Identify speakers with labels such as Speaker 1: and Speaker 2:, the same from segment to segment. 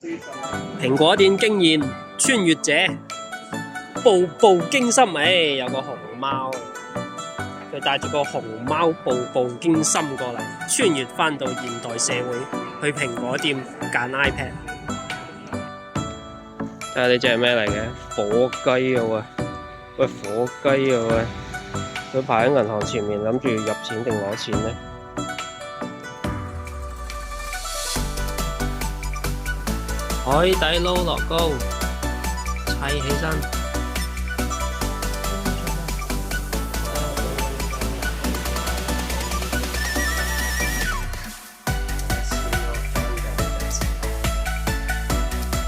Speaker 1: 蘋果店經驗穿越者，步步驚心。有個熊貓，佢帶住個熊貓步步驚心過嚟，穿越返到現代社會，去蘋果店揀 iPad。睇下呢隻係咩嚟嘅？火雞啊喂！喂，火雞啊喂！佢排喺銀行前面，諗住入錢定攞錢呢？海底撈樂高，砌起身。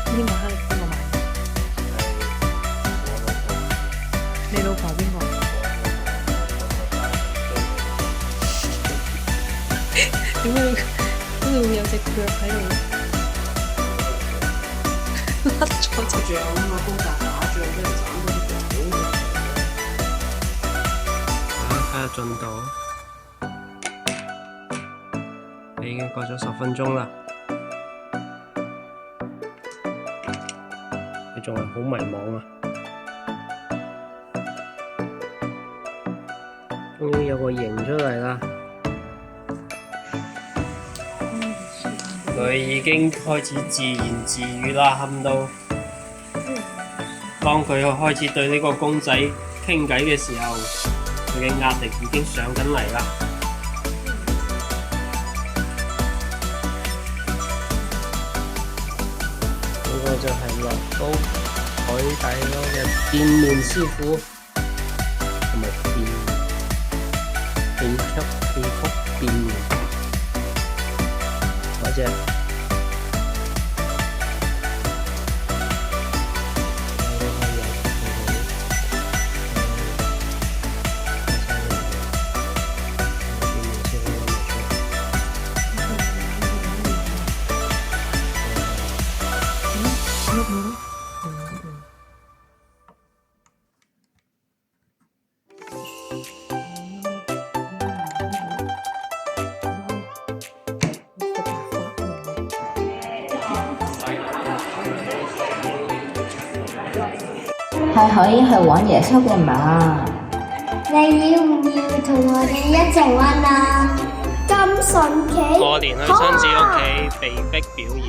Speaker 2: 呢個係邊個買？你老婆邊個？點解會有隻腳喺度？甩咗隻腳啊嘛，高達打仗跟住斬咗啲腳。
Speaker 1: 睇下進度，你已經過咗10分鐘啦，你仲係好迷茫啊！終於有個形出嚟啦，佢已經開始自言自語啦，喊到當佢開始對呢個公仔傾偈嘅時候，佢嘅壓力已經上緊嚟啦。呢個就係樂高海底撈嘅變面師傅，同埋變速變幅變面嗰隻。
Speaker 3: 係可以去玩耶穌嘅嘛？
Speaker 4: 你要唔要同我哋一齊玩啊？咁神奇！
Speaker 1: 過年去親子屋企被逼表演。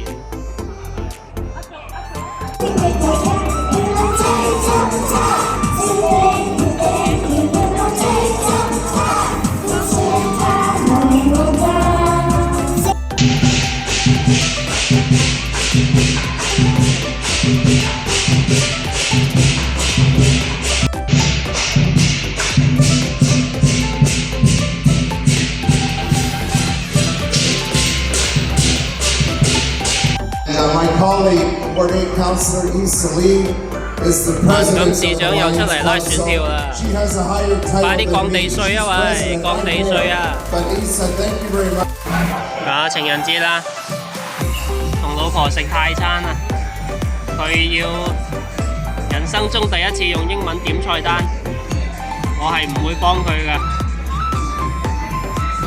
Speaker 5: My colleague, Coordinating Councillor Issa Lee, is the president of the Alliance Council. She has a higher title
Speaker 1: 快啲
Speaker 5: than
Speaker 1: 降
Speaker 5: me.
Speaker 1: 地稅啊喂，降地稅啊！
Speaker 5: But Issa, thank you very much.
Speaker 1: 情人節啦，同老婆食泰餐啊！佢要人生中第一次用英文點菜單，我係唔會幫佢噶。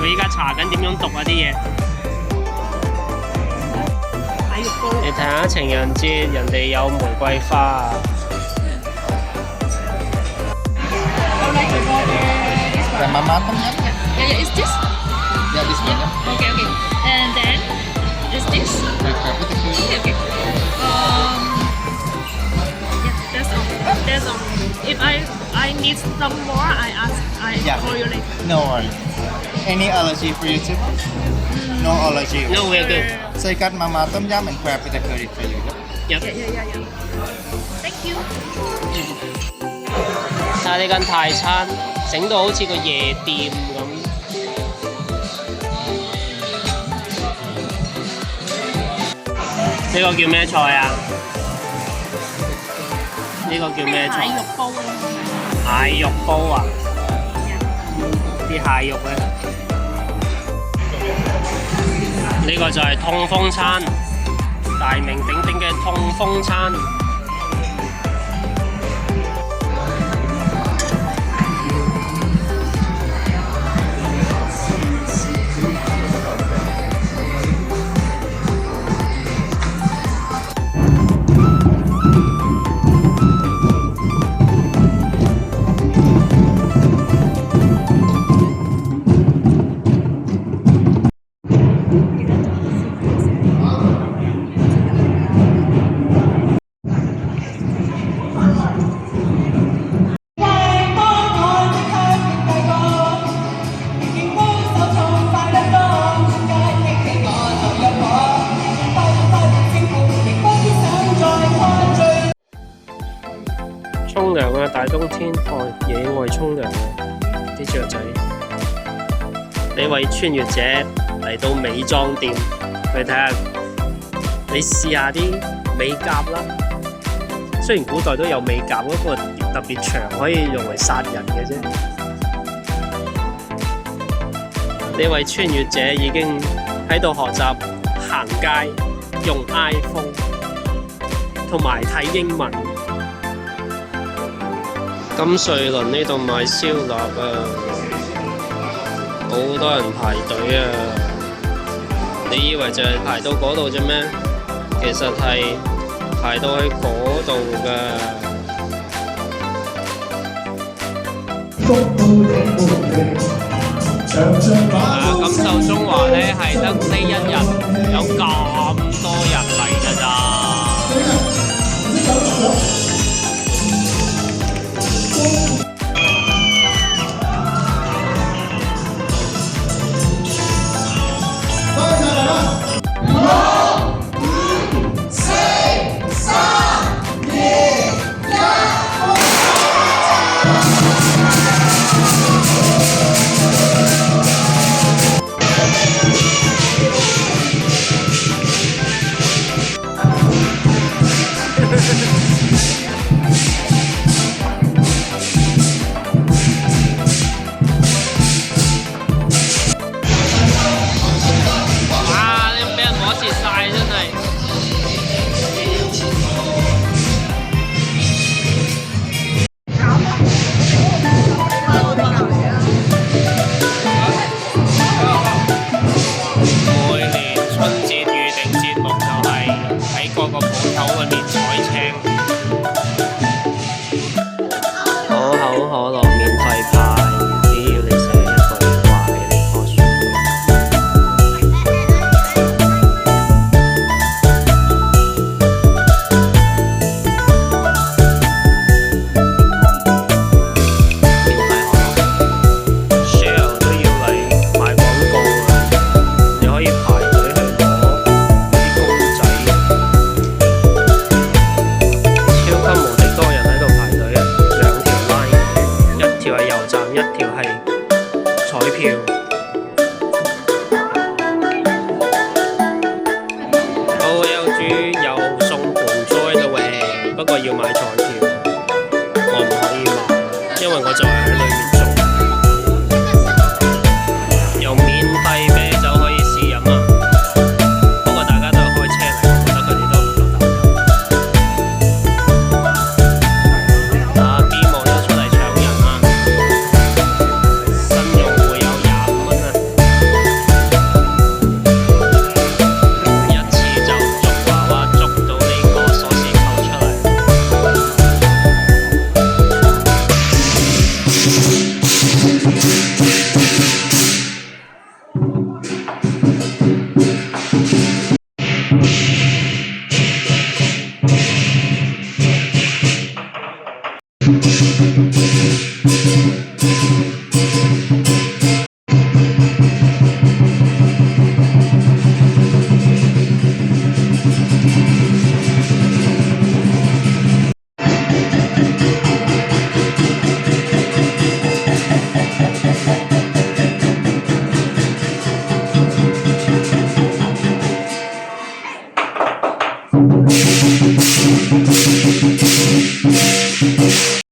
Speaker 1: 佢依家查緊點樣讀啊啲嘢。你睇下情人節，人哋有玫瑰花啊！Mama
Speaker 6: tom yum?
Speaker 7: Yeah, is this?
Speaker 6: Yeah, this one. Yeah.
Speaker 7: Okay. And then is this?
Speaker 6: With potato.
Speaker 7: Okay. Yeah, that's all. If I need some more, I
Speaker 6: Yeah.
Speaker 7: call you later.
Speaker 6: No worries. Any allergy for you too? No allergy.
Speaker 1: No, we're good.
Speaker 6: So you got mama tom yum and crab with the curry for you.
Speaker 1: Yep.
Speaker 7: Yeah. Thank you.
Speaker 1: 睇下呢間泰餐，整到好似個夜店咁。呢個叫咩菜啊？呢個叫咩菜？
Speaker 7: 蟹肉煲咯。
Speaker 1: 蟹肉煲啊！啲蟹肉咧，呢個就係痛風餐，大名鼎鼎嘅痛風餐。沖涼啊！大冬天野外沖涼啊！啲雀仔。呢位穿越者嚟到美妝店，去睇下，你試下啲美甲啦。雖然古代都有美甲，不過特別長，可以用嚟殺人嘅啫。呢位穿越者已經喺度學習行街，用 iPhone 同埋睇英文。金瑞麟呢度賣燒臘啊，好多人排隊啊！你以為就係排到嗰度啫咩？其實係排到去嗰度㗎。錦繡中華呢係得呢一日有咁多人嚟㗎咋。不過要買彩票，我唔可以買，因為我就係喺裏面。